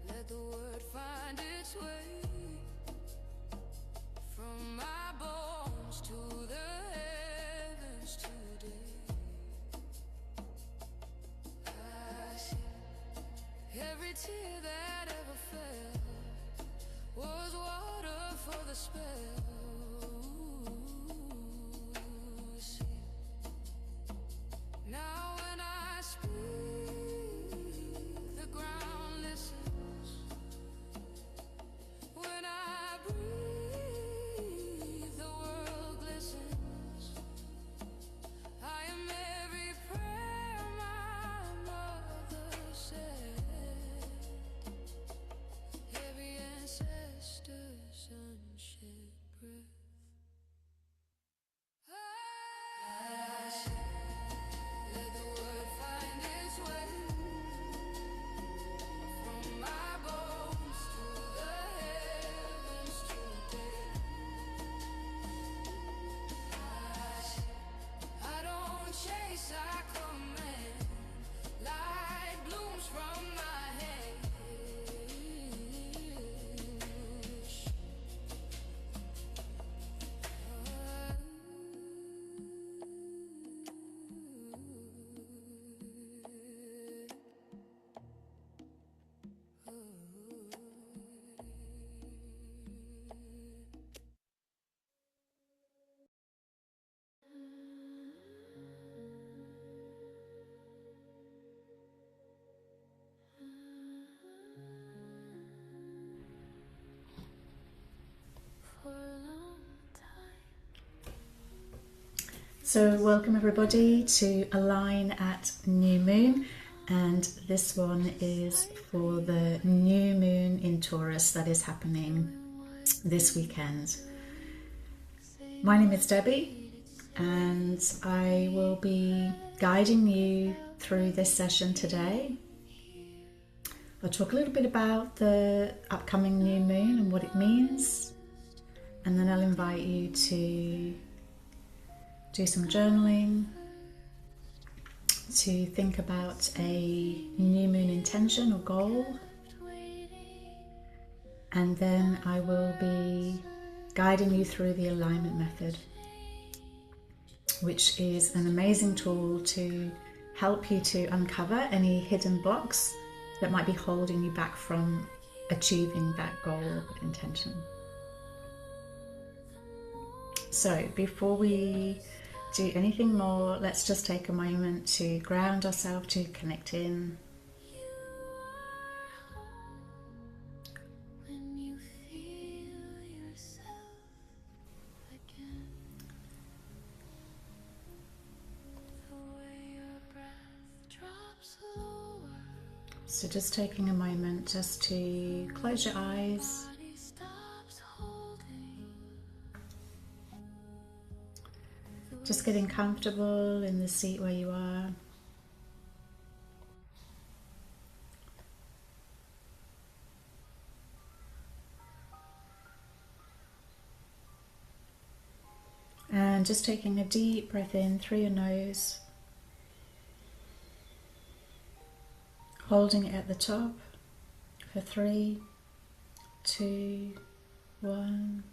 Let the word find its way from my bones to the heavens today. I see every tear that ever fell was water for the spell. See, now when I speak, the ground listens. When I breathe, the world glistens. I am every prayer my mother said, every ancestor's unshed breath. Let the word find its way from my bones to the heavens today. I don't chase, I command. Light blooms from my head. So welcome everybody to Align at New Moon, and this one is for the new moon in Taurus that is happening this weekend. My name is Debbie and I will be guiding you through this session today. I'll talk a little bit about the upcoming new moon and what it means, and then I'll invite you to do some journaling, to think about a new moon intention or goal, and then I will be guiding you through the alignment method, which is an amazing tool to help you to uncover any hidden blocks that might be holding you back from achieving that goal or intention. So before we do anything more, let's just take a moment to ground ourselves, to connect in. So just taking a moment just to close your eyes. Just getting comfortable in the seat where you are. And just taking a deep breath in through your nose, holding it at the top for 3, 2, 1.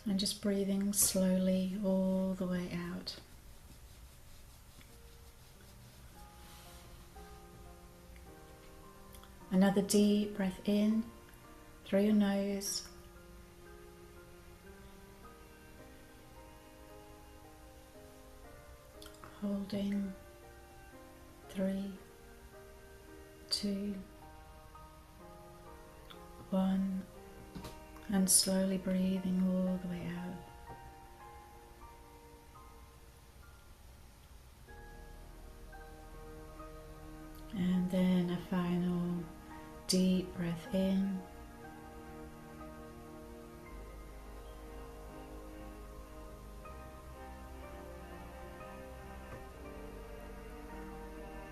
And just breathing slowly all the way out. Another deep breath in through your nose. Holding 3, 2, 1. And slowly breathing all the way out. And then a final deep breath in.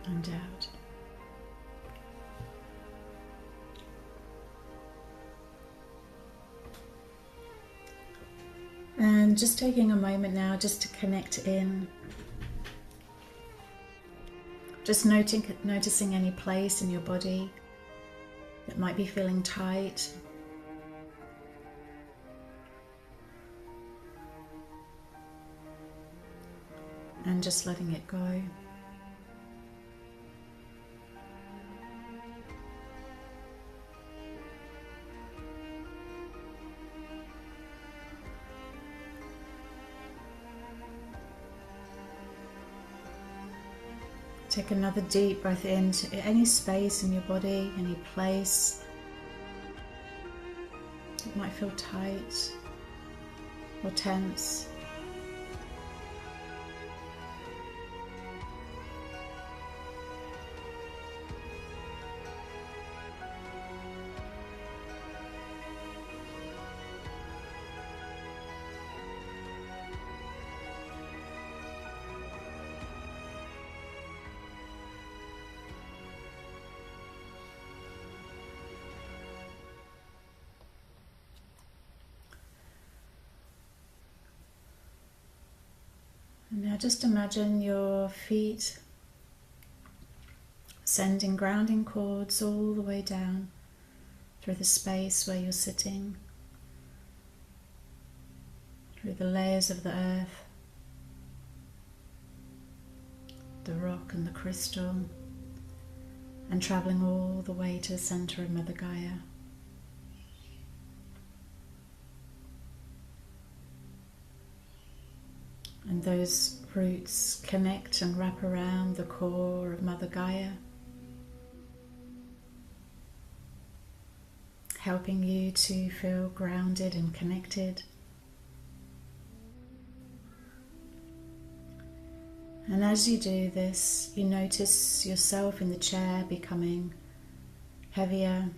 And out. And just taking a moment now just to connect in Just noticing any place in your body that might be feeling tight. And just letting it go. Take another deep breath into any space in your body, any place that might feel tight or tense. And now just imagine your feet sending grounding cords all the way down through the space where you're sitting, through the layers of the earth, the rock and the crystal, and travelling all the way to the centre of Mother Gaia. And those roots connect and wrap around the core of Mother Gaia, helping you to feel grounded and connected. And as you do this, you notice yourself in the chair becoming heavier.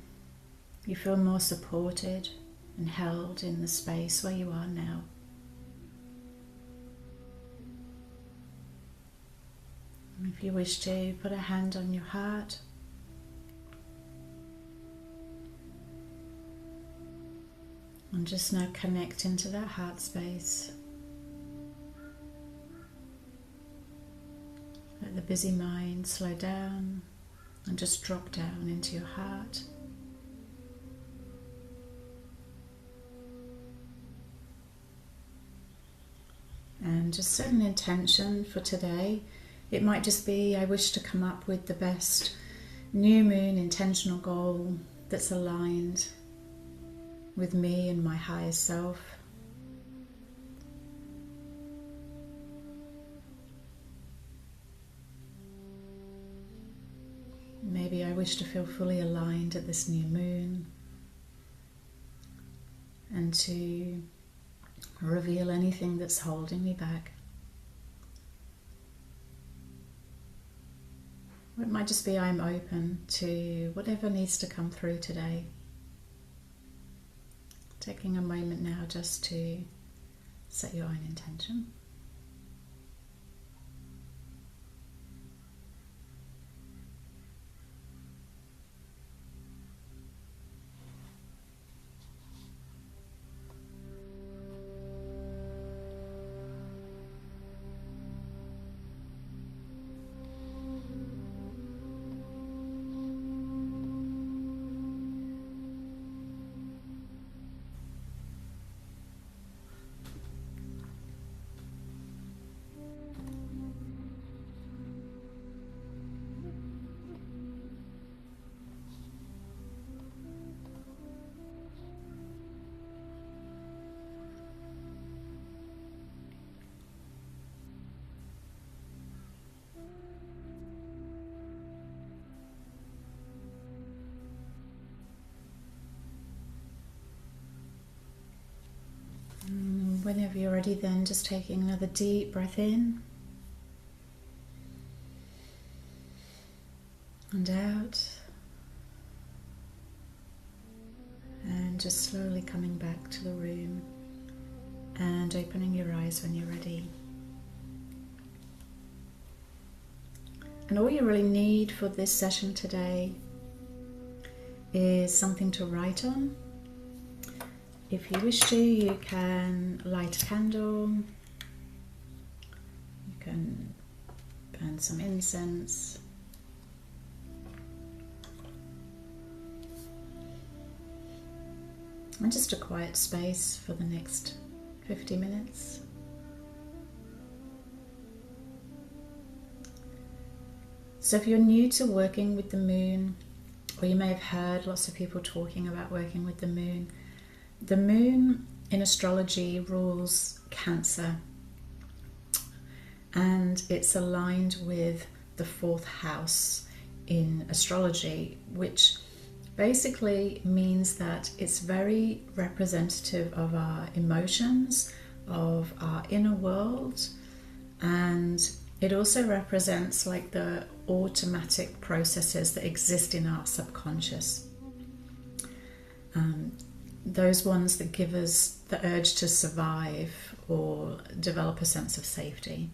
You feel more supported and held in the space where you are now. If you wish to, put a hand on your heart. And just now connect into that heart space. Let the busy mind slow down and just drop down into your heart. And just set an intention for today. It might just be, I wish to come up with the best new moon intentional goal that's aligned with me and my higher self. Maybe I wish to feel fully aligned at this new moon and to reveal anything that's holding me back. It might just be I'm open to whatever needs to come through today. Taking a moment now just to set your own intention. Whenever you're ready, then just taking another deep breath in and out, and just slowly coming back to the room and opening your eyes when you're ready. And all you really need for this session today is something to write on. If you wish to, you can light a candle, you can burn some incense, and just a quiet space for the next 50 minutes. So if you're new to working with the moon, or you may have heard lots of people talking about working with the moon in astrology rules Cancer, and it's aligned with the 4th house in astrology, which basically means that it's very representative of our emotions, of our inner world, and it also represents like the automatic processes that exist in our subconscious. Those ones that give us the urge to survive or develop a sense of safety.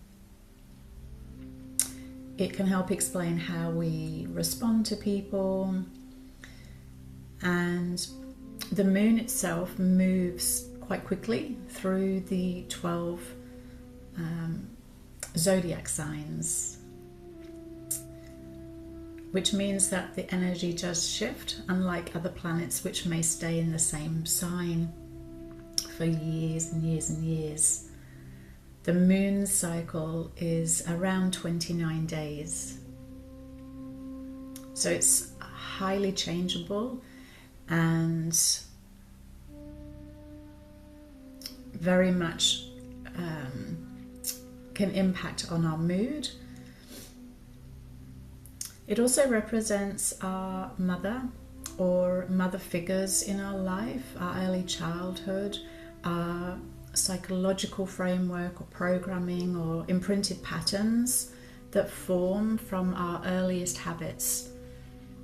It can help explain how we respond to people, and the moon itself moves quite quickly through the 12 zodiac signs, which means that the energy does shift, unlike other planets which may stay in the same sign for years and years and years. The moon cycle is around 29 days. So it's highly changeable and very much can impact on our mood. It also represents our mother or mother figures in our life, our early childhood, our psychological framework or programming or imprinted patterns that form from our earliest habits.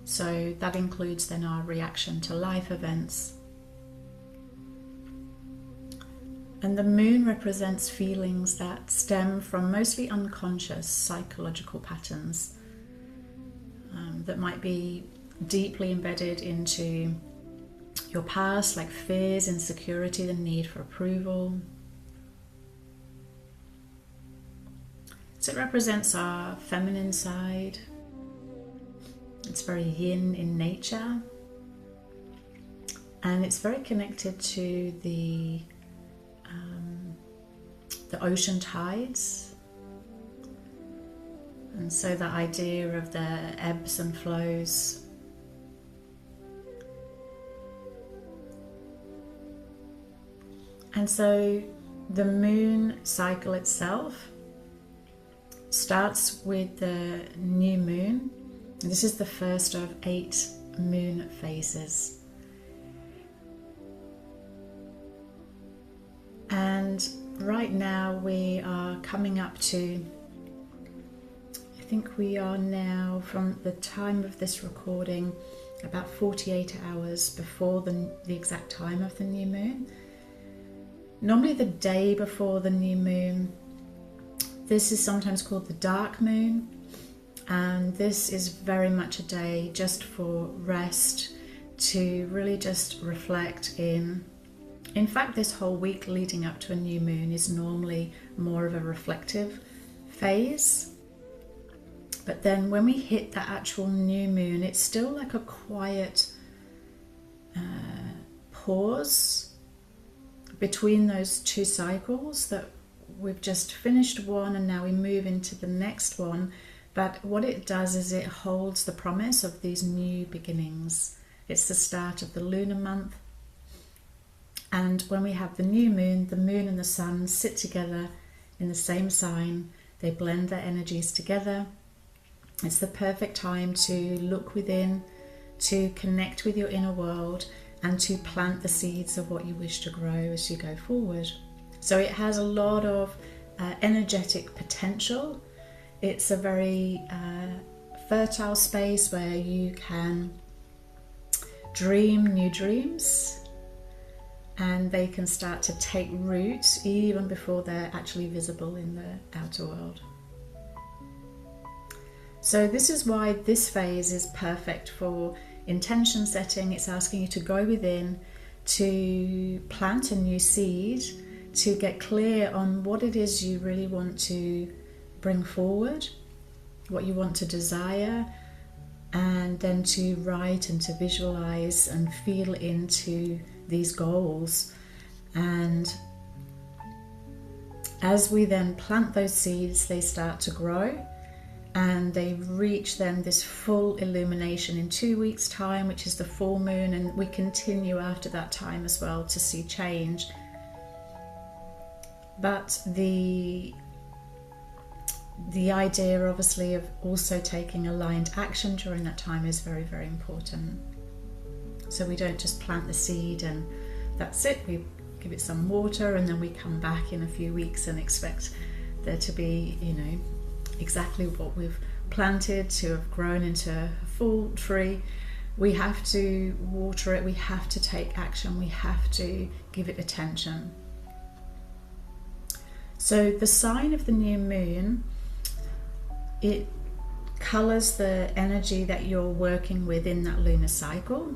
So that includes then our reaction to life events. And the moon represents feelings that stem from mostly unconscious psychological patterns that might be deeply embedded into your past, like fears, insecurity, the need for approval. So it represents our feminine side. It's very yin in nature, and it's very connected to the ocean tides, and so the idea of the ebbs and flows. And so the moon cycle itself starts with the new moon. This is the first of 8 moon phases. And right now we are coming up to, I think we are now, from the time of this recording, about 48 hours before the exact time of the new moon. Normally the day before the new moon, this is sometimes called the dark moon, and this is very much a day just for rest, to really just reflect in. In fact, this whole week leading up to a new moon is normally more of a reflective phase. But then when we hit that actual new moon, it's still like a quiet pause between those 2 cycles, that we've just finished one and now we move into the next one. But what it does is it holds the promise of these new beginnings. It's the start of the lunar month. And when we have the moon and the sun sit together in the same sign. They blend their energies together. It's the perfect time to look within, to connect with your inner world, and to plant the seeds of what you wish to grow as you go forward. So it has a lot of energetic potential. It's a very fertile space where you can dream new dreams, and they can start to take root even before they're actually visible in the outer world. So this is why this phase is perfect for intention setting. It's asking you to go within, to plant a new seed, to get clear on what it is you really want to bring forward, what you want to desire, and then to write and to visualize and feel into these goals. And as we then plant those seeds, they start to grow and they reach then this full illumination in 2 weeks' time, which is the full moon, and we continue after that time as well to see change. But the idea obviously of also taking aligned action during that time is very, very important. So we don't just plant the seed and that's it. We give it some water and then we come back in a few weeks and expect there to be, you know, exactly what we've planted to have grown into a full tree. We have to water it, we have to take action, we have to give it attention. So the sign of the new moon, it colours the energy that you're working with in that lunar cycle.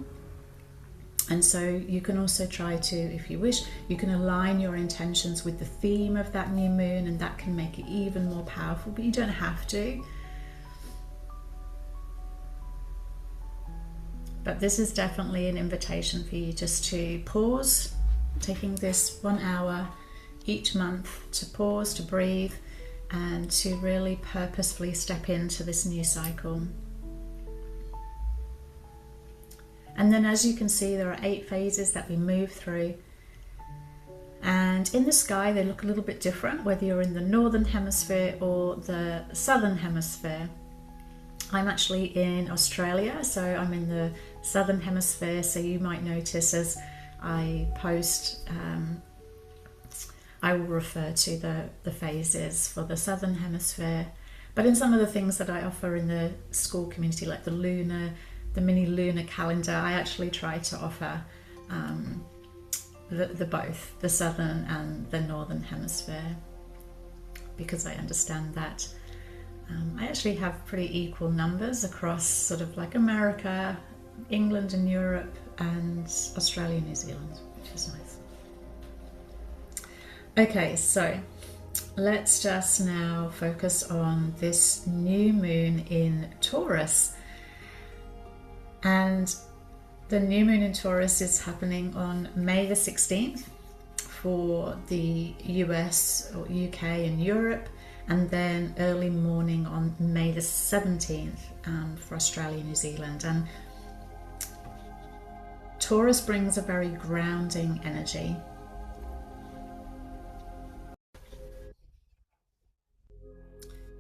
And so you can also try to, if you wish, you can align your intentions with the theme of that new moon, and that can make it even more powerful, but you don't have to. But this is definitely an invitation for you just to pause, taking this 1 hour each month to pause, to breathe, and to really purposefully step into this new cycle. And then, as you can see, there are 8 phases that we move through. And in the sky, they look a little bit different, whether you're in the northern hemisphere or the southern hemisphere. I'm actually in Australia, so I'm in the southern hemisphere. So you might notice as I post, I will refer to the phases for the southern hemisphere. But in some of the things that I offer in the Skool community, like the mini lunar calendar, I actually try to offer the both, the southern and the northern hemisphere, because I understand that I actually have pretty equal numbers across sort of like America, England and Europe, and Australia, New Zealand, which is nice. Okay, so let's just now focus on this new moon in Taurus. And the new moon in Taurus is happening on May the 16th for the US or UK and Europe, and then early morning on May the 17th for Australia and New Zealand. And Taurus brings a very grounding energy.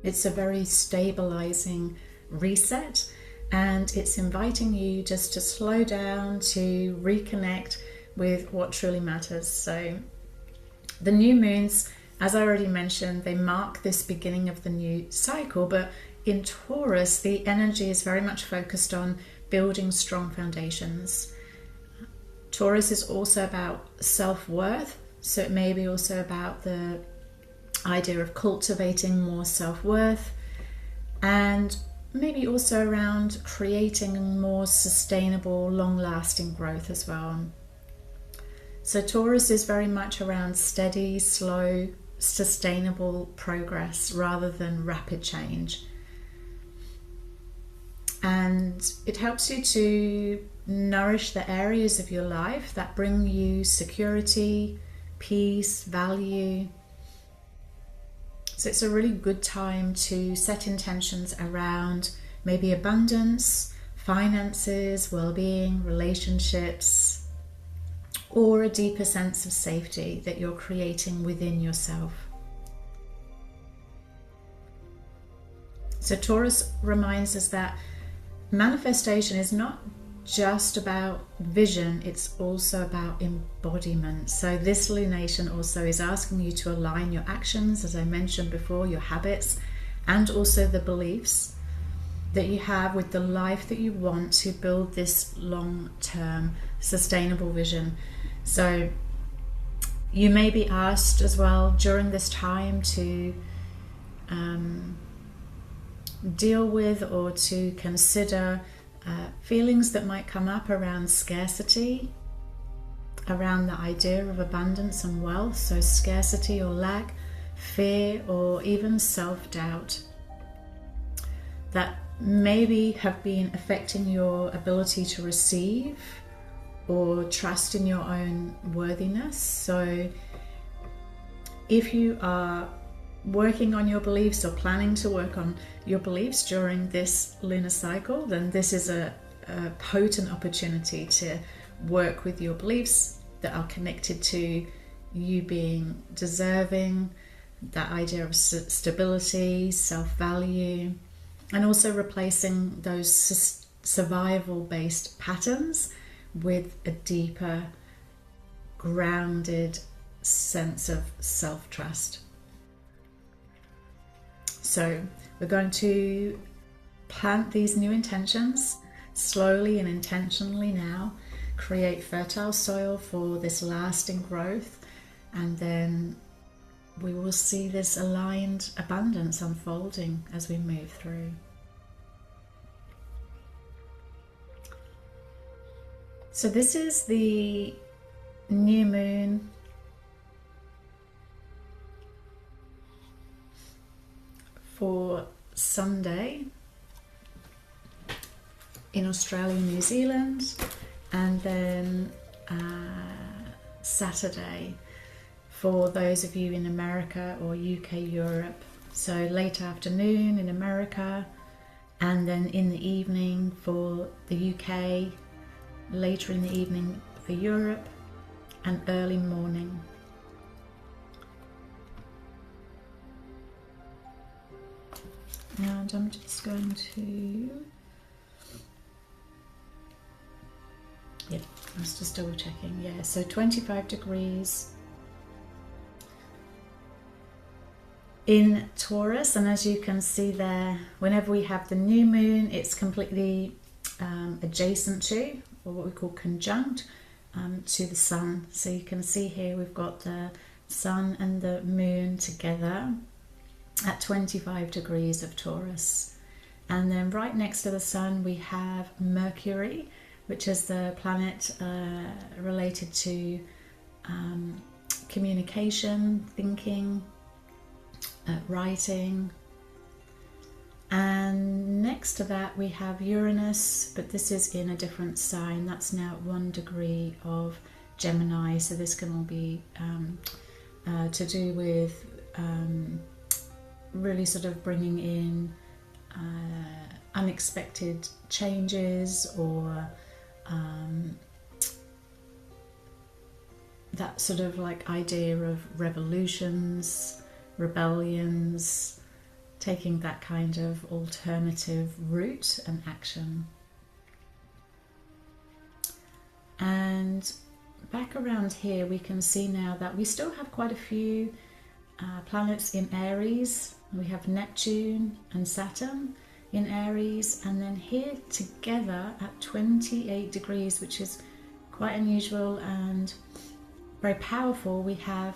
It's a very stabilizing reset, and it's inviting you just to slow down, to reconnect with what truly matters. So the new moons, as I already mentioned, they mark this beginning of the new cycle, but in Taurus, the energy is very much focused on building strong foundations. Taurus is also about self-worth, so it may be also about the idea of cultivating more self-worth, and maybe also around creating more sustainable, long-lasting growth as well. So Taurus is very much around steady, slow, sustainable progress rather than rapid change. And it helps you to nourish the areas of your life that bring you security, peace, value. So it's a really good time to set intentions around maybe abundance, finances, well-being, relationships, or a deeper sense of safety that you're creating within yourself. So Taurus reminds us that manifestation is not just about vision, it's also about embodiment. So this lunation also is asking you to align your actions, as I mentioned before, your habits, and also the beliefs that you have with the life that you want to build this long-term sustainable vision. So you may be asked as well during this time to deal with or to consider feelings that might come up around scarcity, around the idea of abundance and wealth, so scarcity or lack, fear, or even self-doubt. That maybe have been affecting your ability to receive or trust in your own worthiness. So if you are working on your beliefs or planning to work on your beliefs during this lunar cycle, then this is a potent opportunity to work with your beliefs that are connected to you being deserving, that idea of stability, self-value, and also replacing those survival-based patterns with a deeper, grounded sense of self-trust. So we're going to plant these new intentions slowly and intentionally now, create fertile soil for this lasting growth, and then we will see this aligned abundance unfolding as we move through. So this is the new moon for Sunday in Australia, New Zealand, and then Saturday for those of you in America or UK, Europe. So late afternoon in America, and then in the evening for the UK, later in the evening for Europe, and early morning. And I'm just going to, yeah, I was just double checking, yeah, so 25 degrees in Taurus, and as you can see there, whenever we have the new moon, it's completely adjacent to, or what we call conjunct, to the sun. So you can see here we've got the sun and the moon together at 25 degrees of Taurus. And then right next to the sun we have Mercury, which is the planet related to communication, thinking, writing. And next to that we have Uranus, but this is in a different sign. That's now at 1 degree of Gemini, so this can all be to do with really sort of bringing in unexpected changes, or that sort of like idea of revolutions, rebellions, taking that kind of alternative route and action. And back around here we can see now that we still have quite a few planets in Aries. We have Neptune and Saturn in Aries, and then here together at 28 degrees, which is quite unusual and very powerful, we have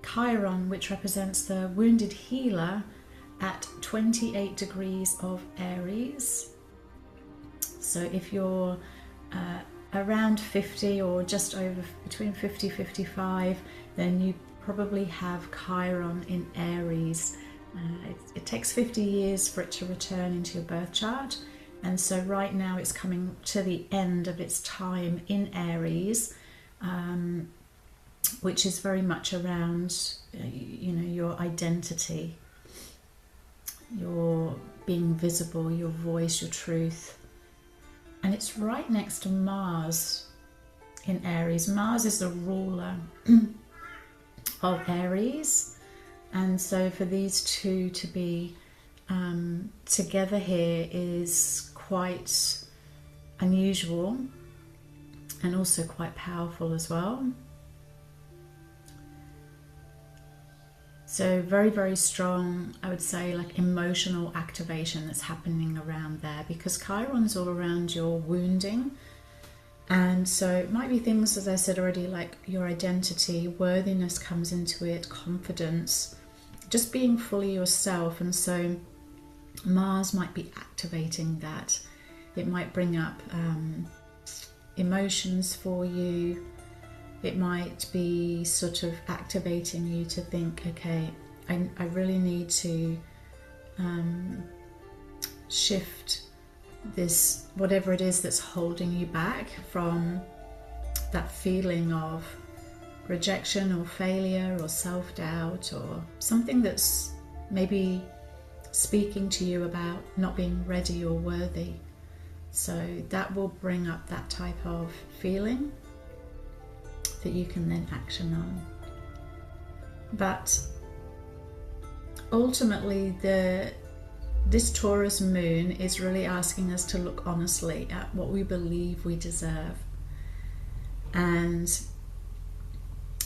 Chiron, which represents the wounded healer, at 28 degrees of Aries. So if you're around 50 or just over, between 50-55, then you probably have Chiron in Aries. It takes 50 years for it to return into your birth chart, and so right now it's coming to the end of its time in Aries, which is very much around you know, your identity, your being visible, your voice, your truth. And it's right next to Mars in Aries. Mars is the ruler of Aries, and so for these two to be together here is quite unusual and also quite powerful as well. So very, very strong, I would say, like emotional activation that's happening around there, because Chiron's all around your wounding. And so it might be things, as I said already, like your identity, worthiness comes into it, confidence, just being fully yourself. And so Mars might be activating that. It might bring up emotions for you. It might be sort of activating you to think, okay, I really need to shift this, whatever it is that's holding you back from that feeling of rejection or failure or self-doubt, or something that's maybe speaking to you about not being ready or worthy. So that will bring up that type of feeling that you can then action on. But ultimately, this Taurus moon is really asking us to look honestly at what we believe we deserve. And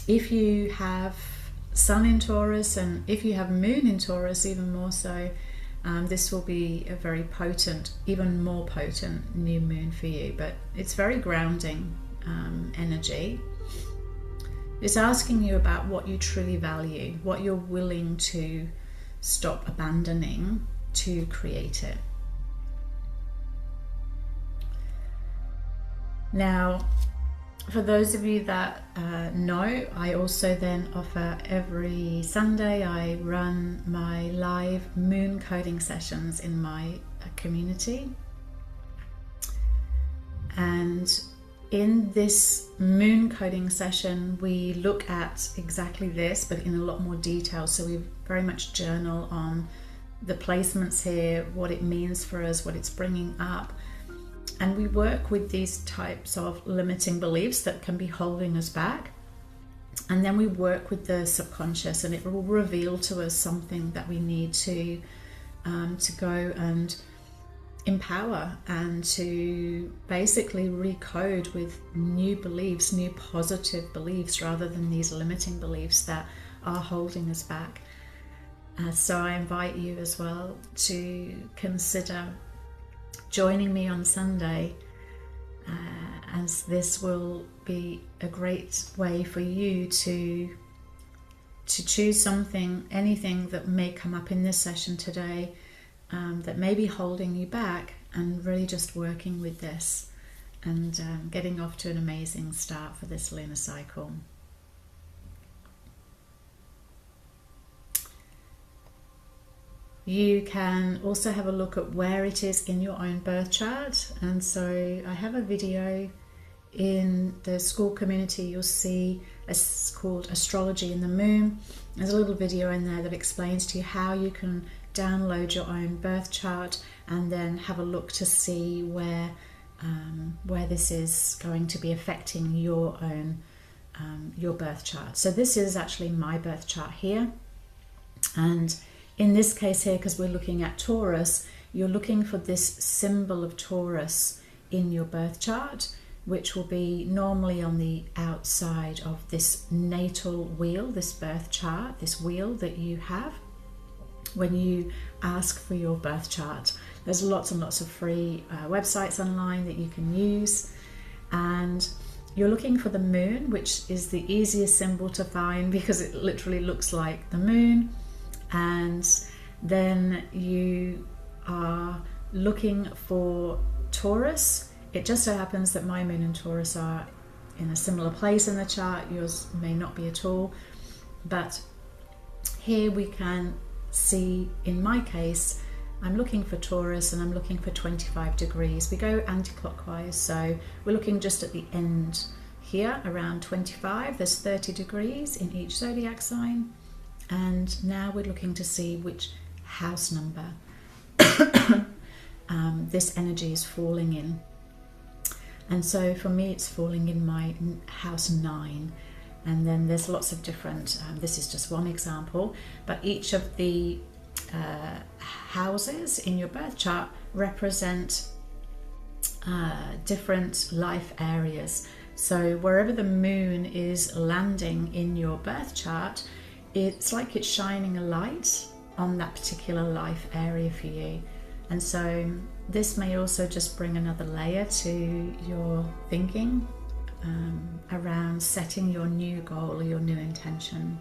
if you have Sun in Taurus, and if you have Moon in Taurus even more so, this will be a very potent, even more potent new moon for you. But it's very grounding energy. It's asking you about what you truly value, what you're willing to stop abandoning to create it. Now, for those of you that know, I also then offer every Sunday, I run my live moon coding sessions in my community. And in this moon coding session, we look at exactly this, but in a lot more detail. So we very much journal on the placements here, what it means for us, what it's bringing up. And we work with these types of limiting beliefs that can be holding us back. And then we work with the subconscious, and it will reveal to us something that we need to go and empower and to basically recode with new beliefs, new positive beliefs, rather than these limiting beliefs that are holding us back. So I invite you as well to consider joining me on Sunday, as this will be a great way for you to choose something, anything that may come up in this session today that may be holding you back, and really just working with this and getting off to an amazing start for this lunar cycle. You can also have a look at where it is in your own birth chart. And so I have a video in the Skool community. You'll see it's called Astrology in the Moon. There's a little video in there that explains to you how you can download your own birth chart and then have a look to see where this is going to be affecting your own your birth chart. So this is actually my birth chart here, and in this case here, because we're looking at Taurus, you're looking for this symbol of Taurus in your birth chart, which will be normally on the outside of this natal wheel, this birth chart, this wheel that you have when you ask for your birth chart. There's lots and lots of free websites online that you can use. And you're looking for the moon, which is the easiest symbol to find because it literally looks like the moon. And then you are looking for Taurus. It just so happens that my moon and Taurus are in a similar place in the chart. Yours may not be at all. But here we can see, in my case, I'm looking for Taurus and I'm looking for 25 degrees. We go anti-clockwise, so we're looking just at the end here, around 25. There's 30 degrees in each zodiac sign. And now we're looking to see which house number this energy is falling in. And so for me, it's falling in my house 9. And then there's lots of different, this is just one example, but each of the houses in your birth chart represent different life areas. So wherever the moon is landing in your birth chart, it's like it's shining a light on that particular life area for you. And so this may also just bring another layer to your thinking around setting your new goal or your new intention.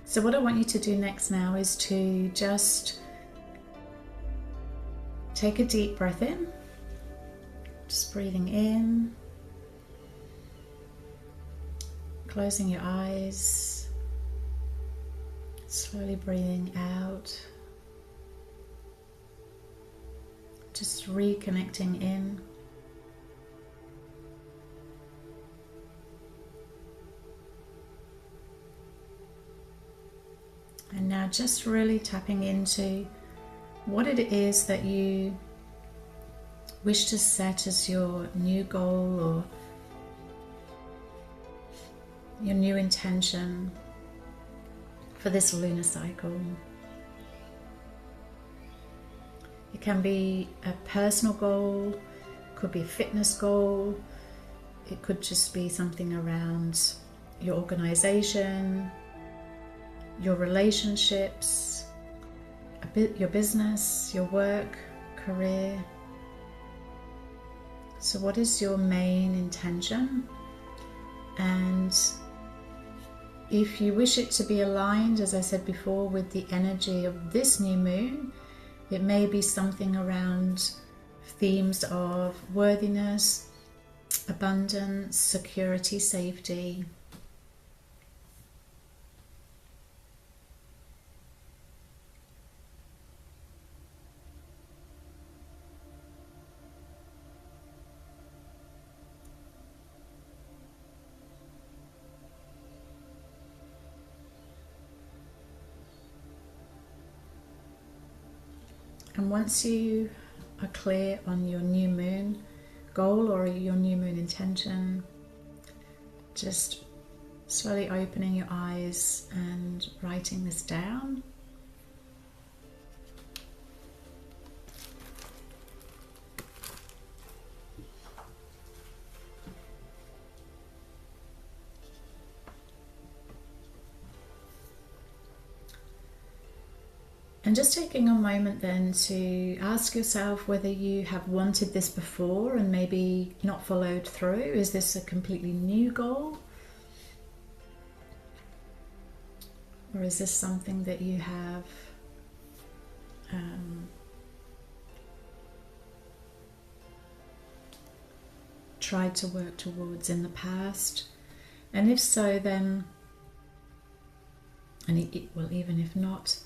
So what I want you to do next now is to just take a deep breath in, just breathing in, closing your eyes, slowly breathing out. Just reconnecting in. And now just really tapping into what it is that you wish to set as your new goal or your new intention for this lunar cycle. It can be a personal goal, could be a fitness goal, it could just be something around your organization, your relationships, your business, your work, career. So what is your main intention? And if you wish it to be aligned, as I said before, with the energy of this new moon, it may be something around themes of worthiness, abundance, security, safety. And once you are clear on your new moon goal or your new moon intention, just slowly opening your eyes and writing this down. And just taking a moment then to ask yourself whether you have wanted this before and maybe not followed through. Is this a completely new goal? Or is this something that you have tried to work towards in the past? And if so, then, well, even if not,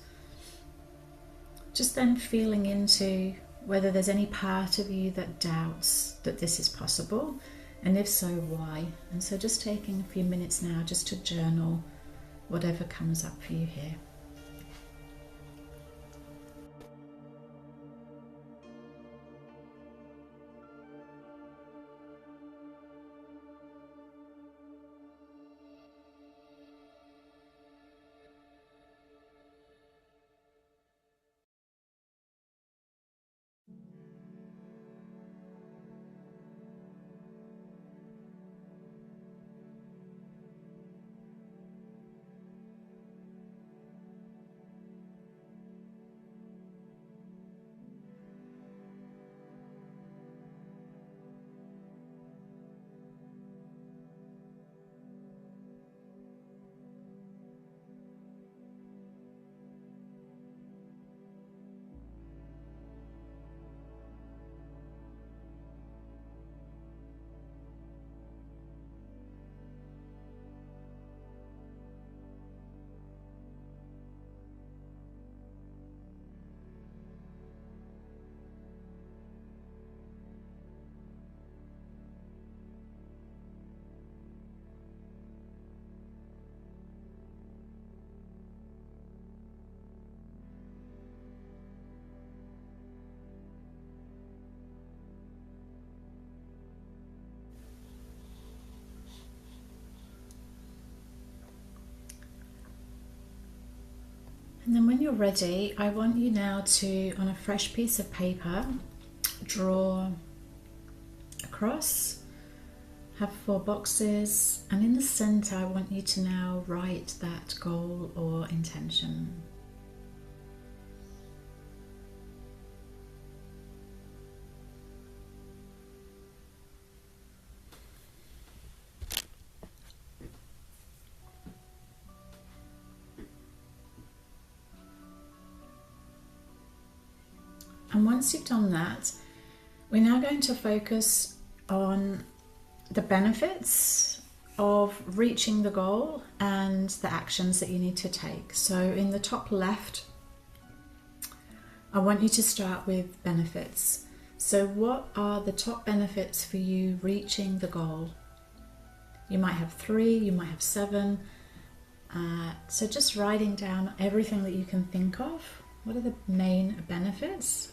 just then feeling into whether there's any part of you that doubts that this is possible, and if so, why? And so just taking a few minutes now just to journal whatever comes up for you here. And then when you're ready, I want you now to, on a fresh piece of paper, draw a cross, have 4 boxes, and in the center I want you to now write that goal or intention. And once you've done that, we're now going to focus on the benefits of reaching the goal and the actions that you need to take. So in the top left, I want you to start with benefits. So what are the top benefits for you reaching the goal? You might have 3, you might have 7. So just writing down everything that you can think of. What are the main benefits?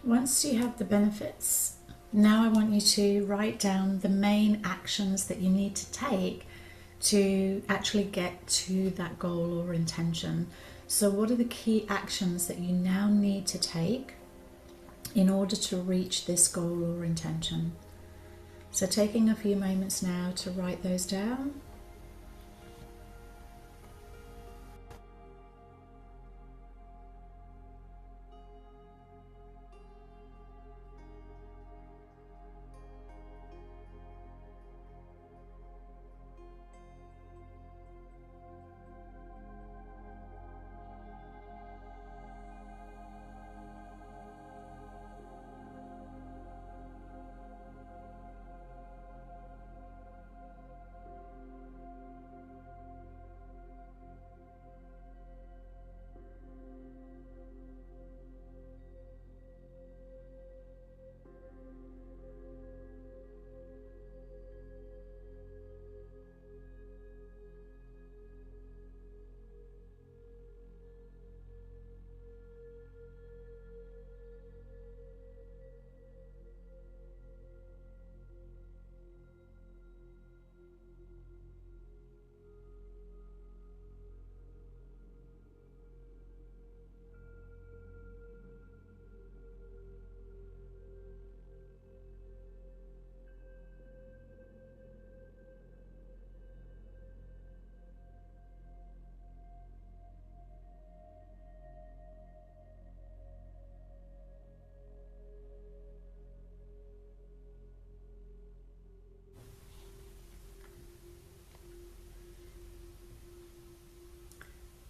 Once you have the benefits, now I want you to write down the main actions that you need to take to actually get to that goal or intention. So what are the key actions that you now need to take in order to reach this goal or intention? So taking a few moments now to write those down.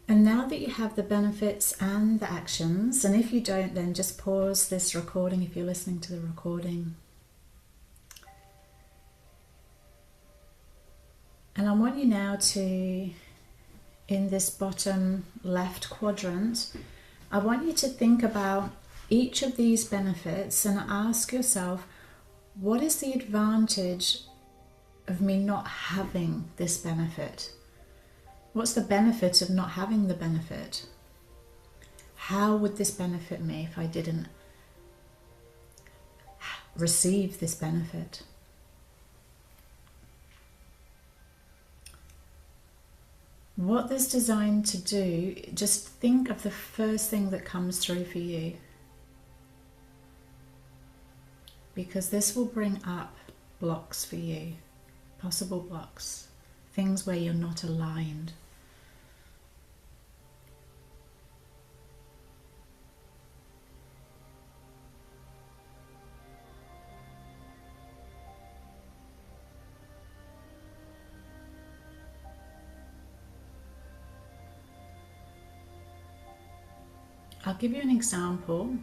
And now that you have the benefits and the actions, and if you don't, then just pause this recording if you're listening to the recording. And I want you now to, in this bottom left quadrant, I want you to think about each of these benefits and ask yourself, what is the advantage of me not having this benefit? What's the benefit of not having the benefit? How would this benefit me if I didn't receive this benefit? What this is designed to do, just think of the first thing that comes through for you. Because this will bring up blocks for you, possible blocks, things where you're not aligned. I'll give you an example.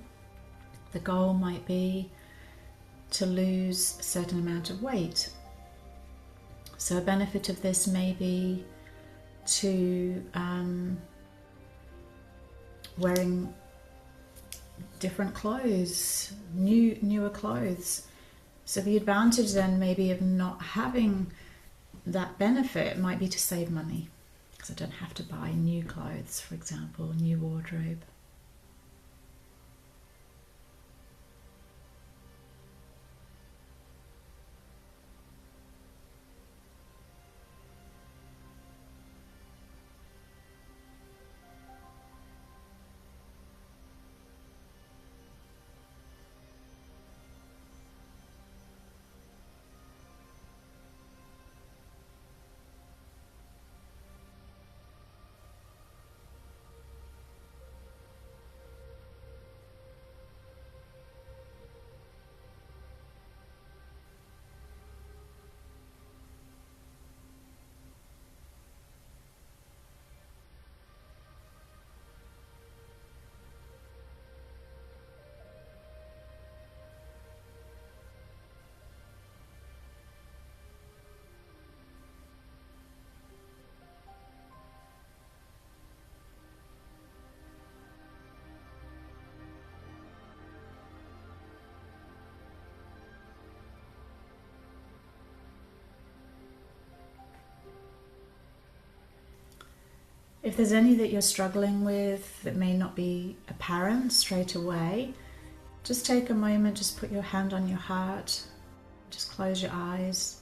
The goal might be to lose a certain amount of weight. So a benefit of this may be to wearing different clothes, newer clothes. So the advantage then maybe of not having that benefit might be to save money. because I don't have to buy new clothes, for example, new wardrobe. If there's any that you're struggling with that may not be apparent straight away, just take a moment, just put your hand on your heart, just close your eyes,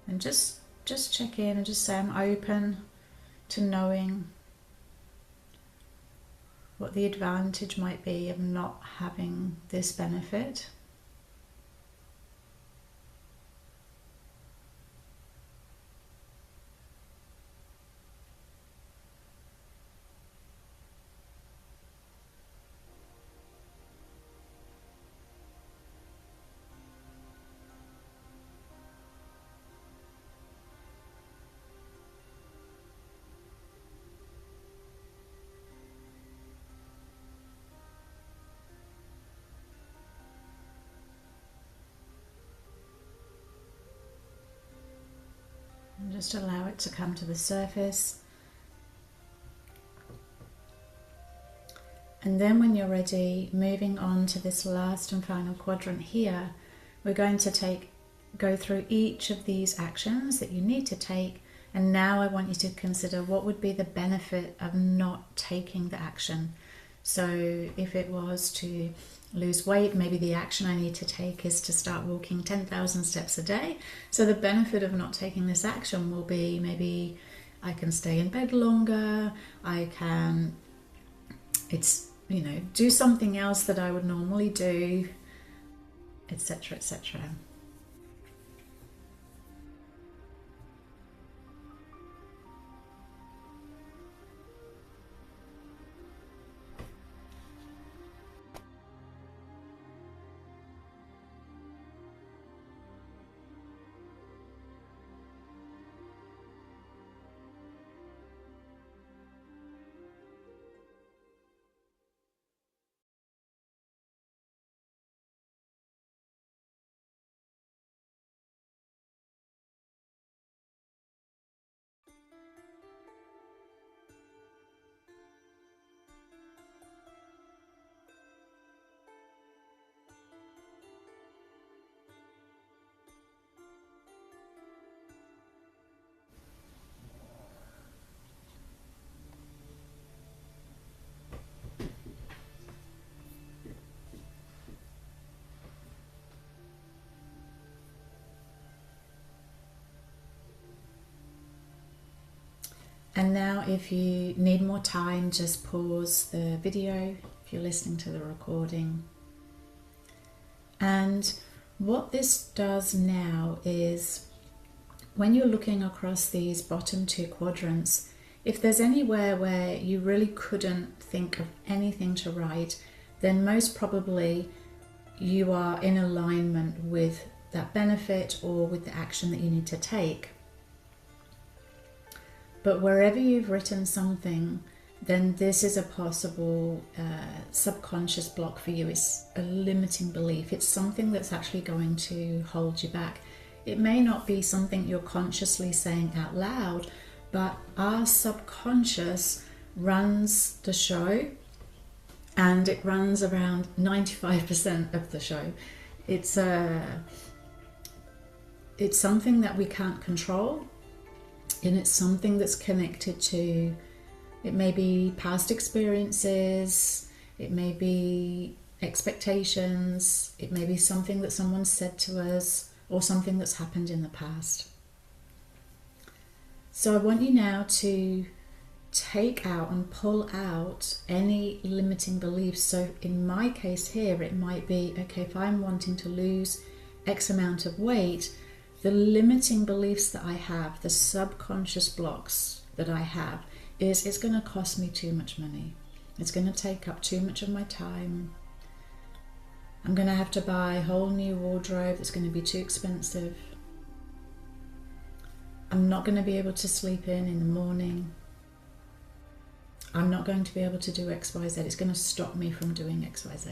and just check in and just say, I'm open to knowing what the advantage might be of not having this benefit. And just allow it to come to the surface. And then when you're ready, moving on to this last and final quadrant here, we're going to go through each of these actions that you need to take. And now I want you to consider what would be the benefit of not taking the action. So if it was to lose weight, maybe the action I need to take is to start walking 10,000 steps a day. So the benefit of not taking this action will be maybe I can stay in bed longer, I can, do something else that I would normally do, etc., etc. And now if you need more time, just pause the video if you're listening to the recording. And what this does now is when you're looking across these bottom two quadrants, if there's anywhere where you really couldn't think of anything to write, then most probably you are in alignment with that benefit or with the action that you need to take. But wherever you've written something, then this is a possible subconscious block for you. It's a limiting belief. It's something that's actually going to hold you back. It may not be something you're consciously saying out loud, but our subconscious runs the show, and it runs around 95% of the show. It's something that we can't control. And it's something that's connected to, it may be past experiences, it may be expectations, it may be something that someone said to us, or something that's happened in the past. So I want you now to take out and pull out any limiting beliefs. So in my case here, it might be, okay, if I'm wanting to lose X amount of weight, the limiting beliefs that I have, the subconscious blocks that I have, is it's going to cost me too much money. It's going to take up too much of my time. I'm going to have to buy a whole new wardrobe that's going to be too expensive. I'm not going to be able to sleep in the morning. I'm not going to be able to do X, Y, Z. It's going to stop me from doing X, Y, Z.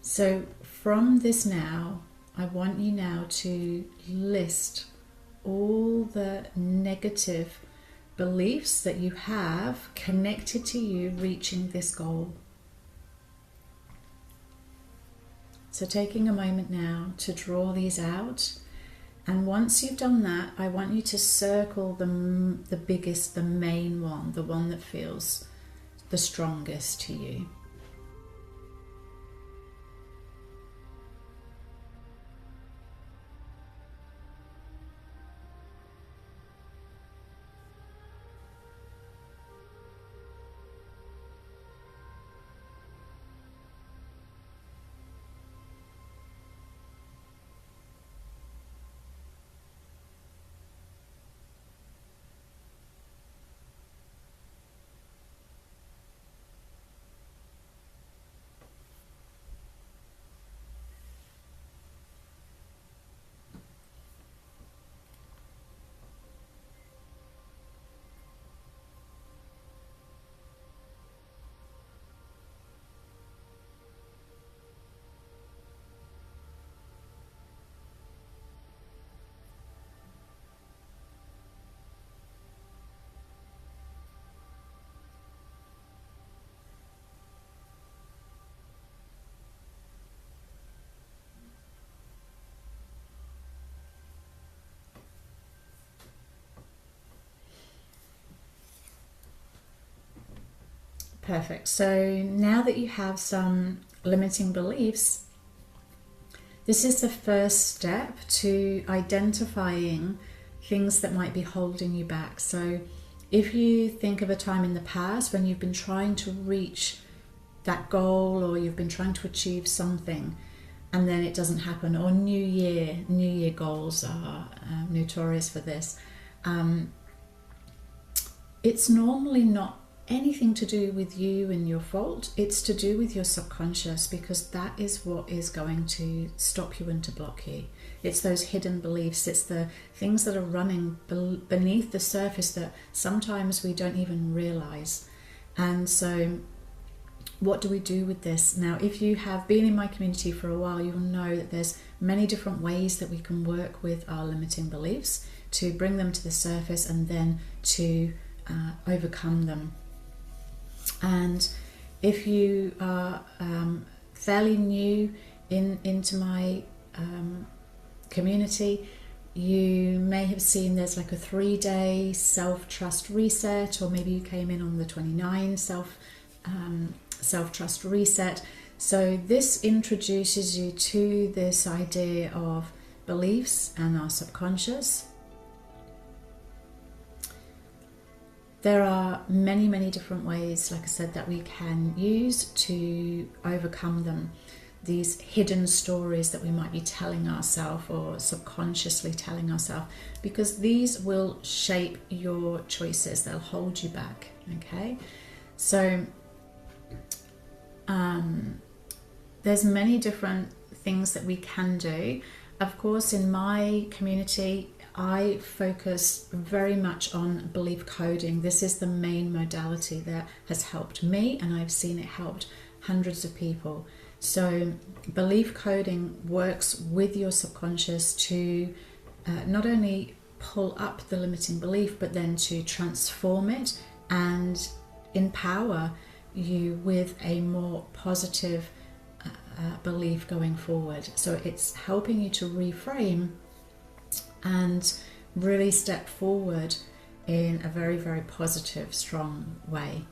So from this now, I want you now to list all the negative beliefs that you have connected to you reaching this goal. So taking a moment now to draw these out. And once you've done that, I want you to circle the biggest, the main one, the one that feels the strongest to you. Perfect. So now that you have some limiting beliefs, this is the first step to identifying things that might be holding you back. So if you think of a time in the past when you've been trying to reach that goal, or you've been trying to achieve something and then it doesn't happen, or New Year goals are notorious for this. It's normally not anything to do with you and your fault. It's to do with your subconscious, because that is what is going to stop you and to block you. It's those hidden beliefs. It's the things that are running beneath the surface that sometimes we don't even realize. And so what do we do with this? Now, if you have been in my community for a while, you'll know that there's many different ways that we can work with our limiting beliefs to bring them to the surface and then to overcome them. And if you are fairly new into my community, you may have seen there's like a 3-day self-trust reset, or maybe you came in on the 29 self-trust reset. So this introduces you to this idea of beliefs and our subconscious. There are many, many different ways, like I said, that we can use to overcome them. These hidden stories that we might be telling ourselves or subconsciously telling ourselves, because these will shape your choices. They'll hold you back, okay? So there's many different things that we can do. Of course, in my community, I focus very much on belief coding. This is the main modality that has helped me, and I've seen it helped hundreds of people. So belief coding works with your subconscious to not only pull up the limiting belief, but then to transform it and empower you with a more positive belief going forward. So it's helping you to reframe and really step forward in a very, very positive, strong way.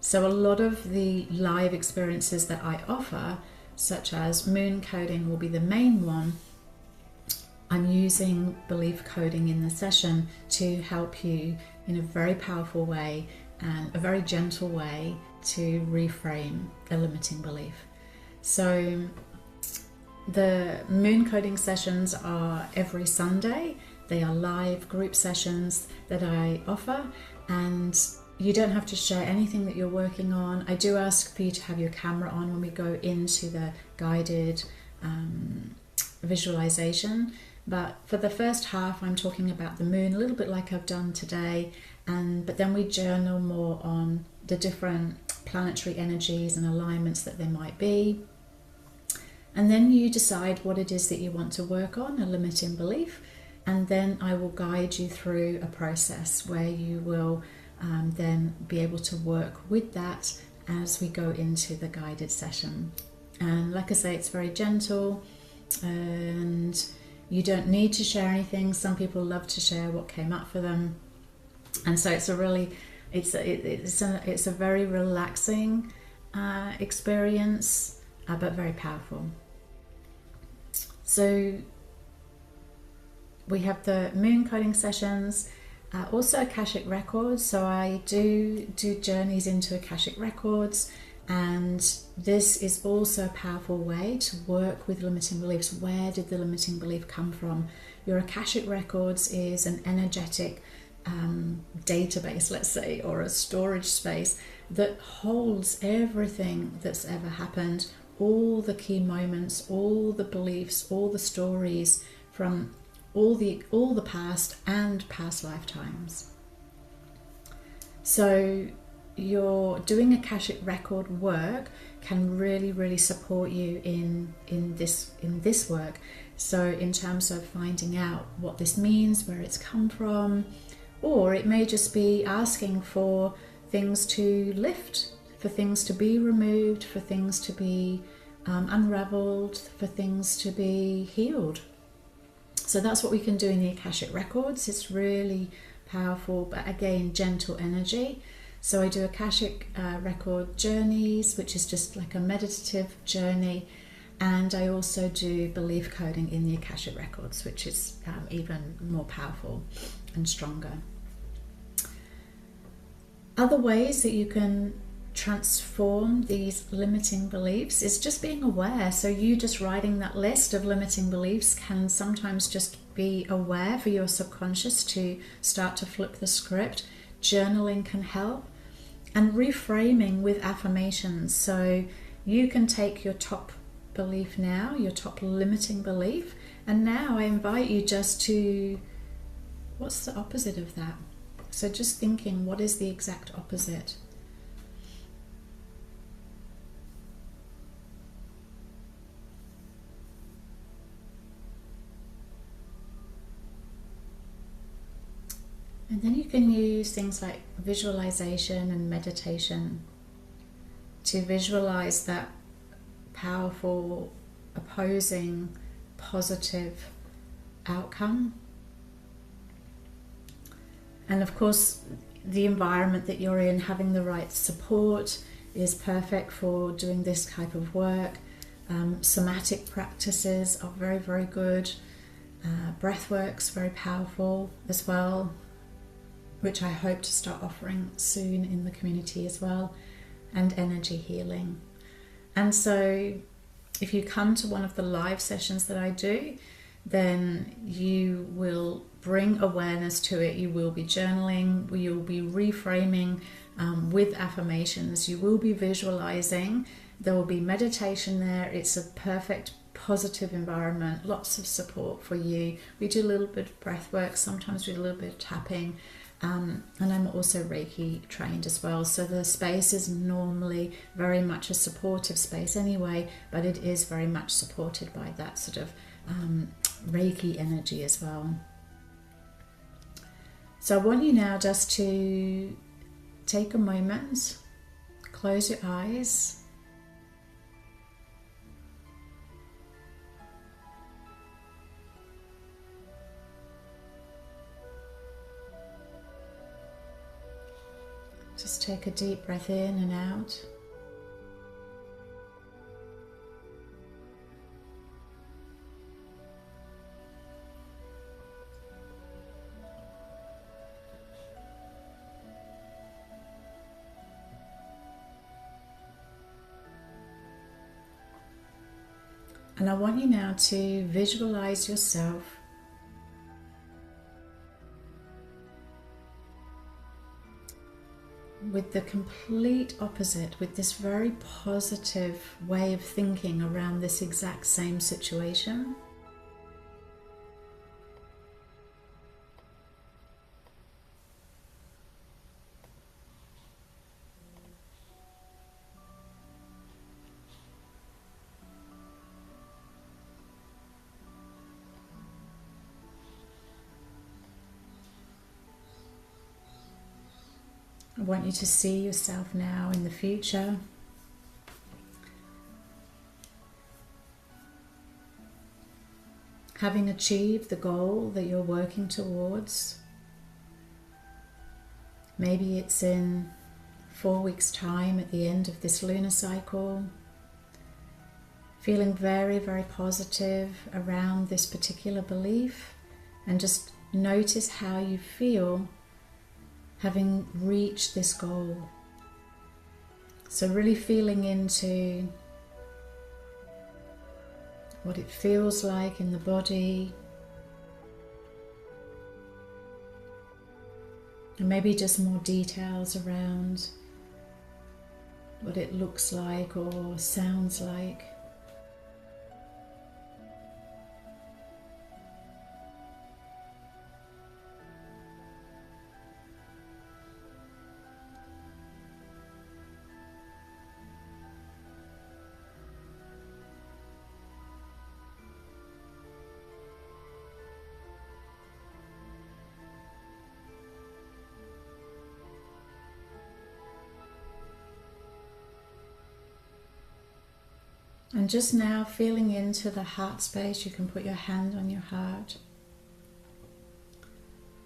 So a lot of the live experiences that I offer, such as MoonCoding will be the main one, I'm using belief coding in the session to help you in a very powerful way and a very gentle way to reframe a limiting belief. So the MoonCoding sessions are every Sunday. They are live group sessions that I offer, and you don't have to share anything that you're working on. I do ask for you to have your camera on when we go into the guided visualization, but for the first half I'm talking about the moon, a little bit like I've done today, but then we journal more on the different planetary energies and alignments that there might be. And then you decide what it is that you want to work on, a limiting belief, and then I will guide you through a process where you will then be able to work with that as we go into the guided session. And like I say, it's very gentle and you don't need to share anything. Some people love to share what came up for them, and so it's a really it's a very relaxing experience, but very powerful. So we have the MoonCoding sessions, also Akashic Records. So I do journeys into Akashic Records, and this is also a powerful way to work with limiting beliefs. Where did the limiting belief come from? Your Akashic Records is an energetic database, let's say, or a storage space that holds everything that's ever happened, all the key moments, all the beliefs, all the stories from all the past and past lifetimes. So you're doing Akashic record work can really support you in this work. So in terms of finding out what this means, where it's come from, or it may just be asking for things to lift, for things to be removed, for things to be unraveled, for things to be healed. So that's what we can do in the Akashic Records. It's really powerful, but again, gentle energy. So I do Akashic Record journeys, which is just like a meditative journey. And I also do belief coding in the Akashic Records, which is even more powerful and stronger. Other ways that you can transform these limiting beliefs is just being aware. So you just writing that list of limiting beliefs can sometimes just be aware for your subconscious to start to flip the script. Journaling can help, and reframing with affirmations. So you can take your top belief now, your top limiting belief, and now I invite you just to, what's the opposite of that? So just thinking, what is the exact opposite? And then you can use things like visualization and meditation to visualize that powerful, opposing, positive outcome. And of course, the environment that you're in, having the right support is perfect for doing this type of work. Somatic practices are very good. Breath work's very powerful as well, which I hope to start offering soon in the community as well, and energy healing. And so if you come to one of the live sessions that I do, then you will bring awareness to it. You will be journaling, you'll be reframing with affirmations, you will be visualizing, there will be meditation there. It's a perfect positive environment, lots of support for you. We do a little bit of breath work, sometimes we do a little bit of tapping, and I'm also Reiki trained as well. So the space is normally very much a supportive space anyway, but it is very much supported by that sort of Reiki energy as well. So I want you now just to take a moment, close your eyes, Just take a deep breath in and out. And I want you now to visualize yourself with the complete opposite, with this very positive way of thinking around this exact same situation. I want you to see yourself now in the future. Having achieved the goal that you're working towards. Maybe it's in 4 weeks' time at the end of this lunar cycle. Feeling very, very positive around this particular belief, and just notice how you feel having reached this goal. So really feeling into what it feels like in the body, and maybe just more details around what it looks like or sounds like. And just now feeling into the heart space, you can put your hand on your heart.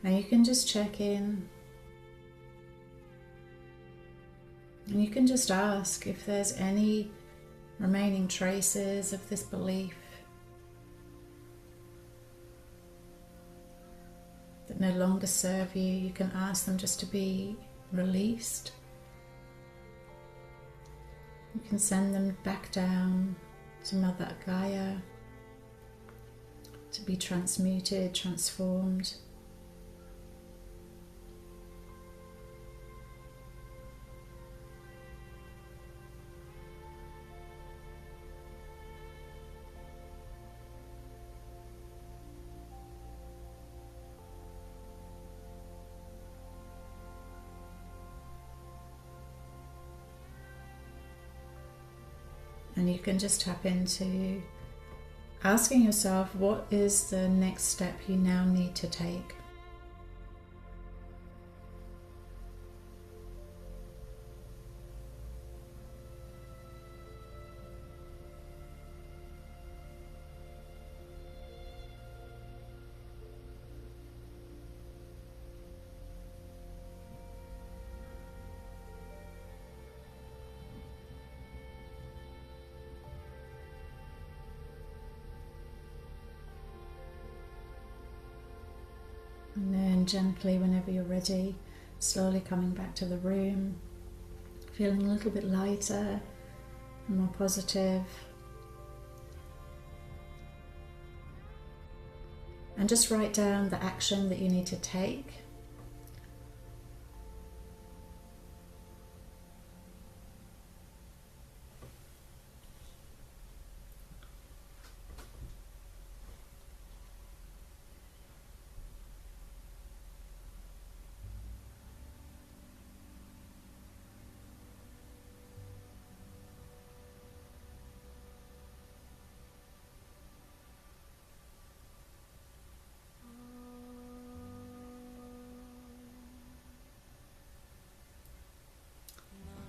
And you can just check in. And you can just ask if there's any remaining traces of this belief that no longer serve you. You can ask them just to be released. You can send them back down to Mother Gaia to be transmuted, transformed. And you can just tap into asking yourself, what is the next step you now need to take? And then gently, whenever you're ready, slowly coming back to the room, feeling a little bit lighter and more positive. And just write down the action that you need to take.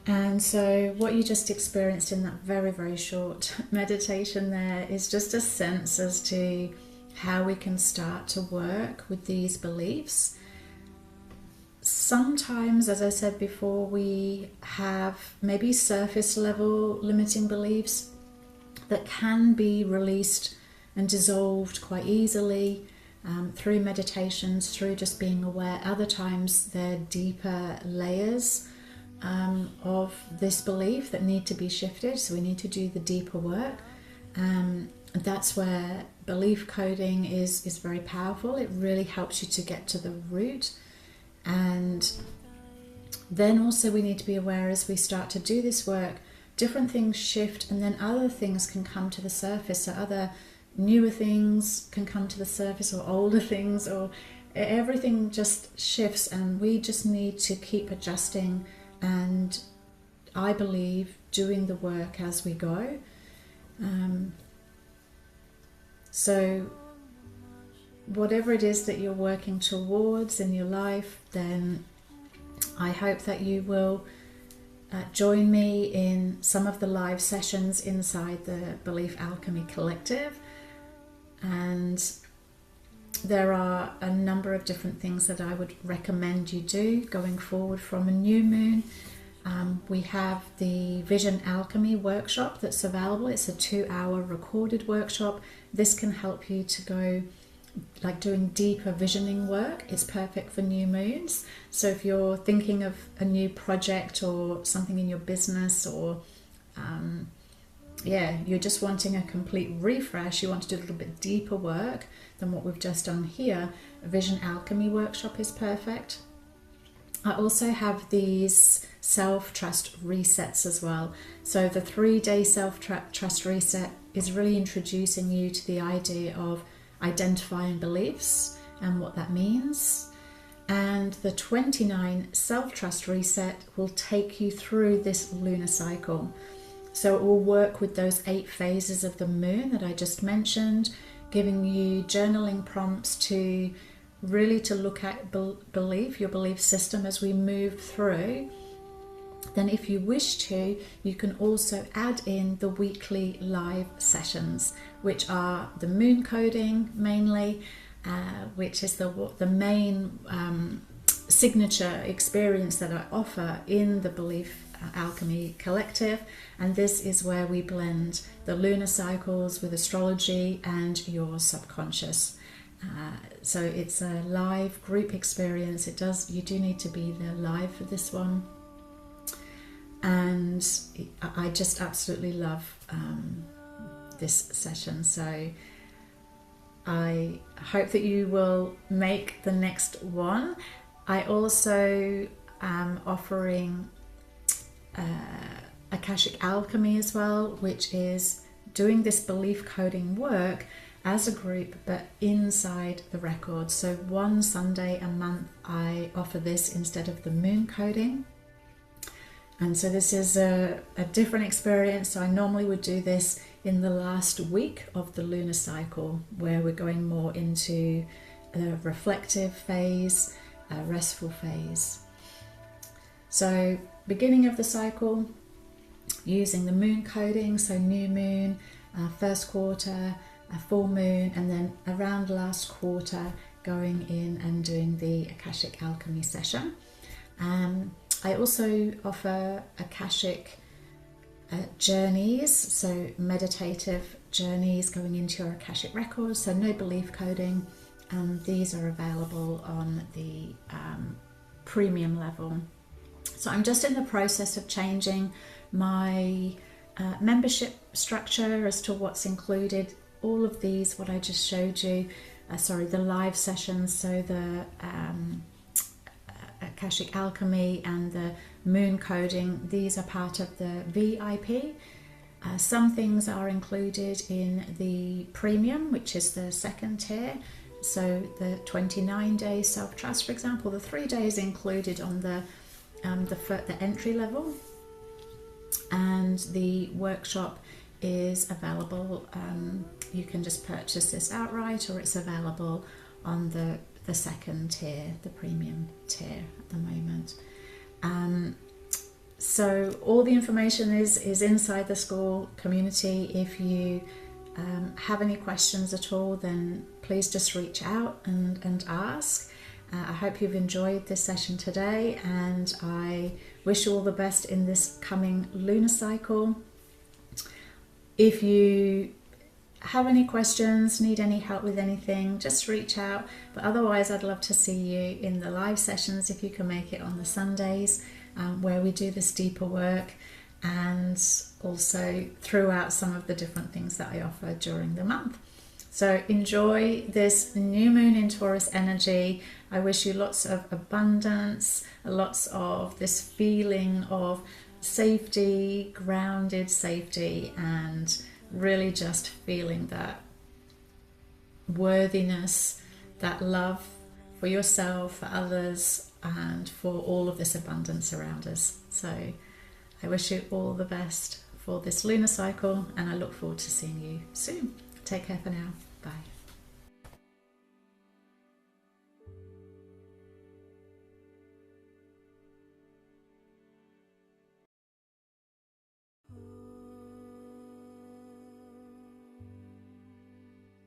And so what you just experienced in that very, very short meditation there is just a sense as to how we can start to work with these beliefs sometimes, as I said before, we have maybe surface level limiting beliefs that can be released and dissolved quite easily through meditations, through just being aware. Other times they're deeper layers of this belief that need to be shifted, so we need to do the deeper work. That's where belief coding is very powerful. It really helps you to get to the root. And then also we need to be aware as we start to do this work, different things shift and then other things can come to the surface. So other newer things can come to the surface, or older things, or everything just shifts, and we just need to keep adjusting and, I believe, doing the work as we go. So whatever it is that you're working towards in your life, then I hope that you will join me in some of the live sessions inside the Belief Alchemy Collective. And there are a number of different things that I would recommend you do going forward from a new moon. We have the Vision Alchemy workshop that's available. It's a 2-hour recorded workshop. This can help you to go like doing deeper visioning work. It's perfect for new moons. So if you're thinking of a new project or something in your business, or you're just wanting a complete refresh, you want to do a little bit deeper work than what we've just done here, a Vision Alchemy workshop is perfect. I also have these self-trust resets as well. So the 3-day self-trust reset is really introducing you to the idea of identifying beliefs and what that means. And the 29 self-trust reset will take you through this lunar cycle. So it will work with those 8 phases of the moon that I just mentioned, giving you journaling prompts to really to look at belief, your belief system as we move through. Then if you wish to, you can also add in the weekly live sessions, which are the MoonCoding mainly, which is the main signature experience that I offer in the Belief Alchemy Collective. And this is where we blend the lunar cycles with astrology and your subconscious. So it's a live group experience. You do need to be there live for this one. And I just absolutely love this session. So I hope that you will make the next one. I also am offering Akashic Alchemy as well, which is doing this belief coding work as a group but inside the record. So one Sunday a month I offer this instead of the MoonCoding. And so this is a different experience. So I normally would do this in the last week of the lunar cycle, where we're going more into a reflective phase, a restful phase. So beginning of the cycle, using the MoonCoding, so new moon, first quarter, a full moon, and then around last quarter going in and doing the Akashic Alchemy session. I also offer Akashic journeys, so meditative journeys going into your Akashic records, so no belief coding, and these are available on the premium level. So I'm just in the process of changing my membership structure as to what's included. All of these, what I just showed you, the live sessions, so the Akashic Alchemy and the MoonCoding, these are part of the VIP. Some things are included in the premium, which is the second tier. So the 29-day self-trust, for example, the 3 days included on the entry level, and the workshop is available. You can just purchase this outright, or it's available on the second tier, the premium tier at the moment. So all the information is inside the Skool community. If you have any questions at all, then please just reach out and ask. I hope you've enjoyed this session today, and I wish you all the best in this coming lunar cycle. If you have any questions, need any help with anything, just reach out. But otherwise, I'd love to see you in the live sessions if you can make it on the Sundays, where we do this deeper work, and also throughout some of the different things that I offer during the month. So enjoy this new moon in Taurus energy. I wish you lots of abundance, lots of this feeling of safety, grounded safety, and really just feeling that worthiness, that love for yourself, for others, and for all of this abundance around us. So I wish you all the best for this lunar cycle, and I look forward to seeing you soon. Take care for now. Bye.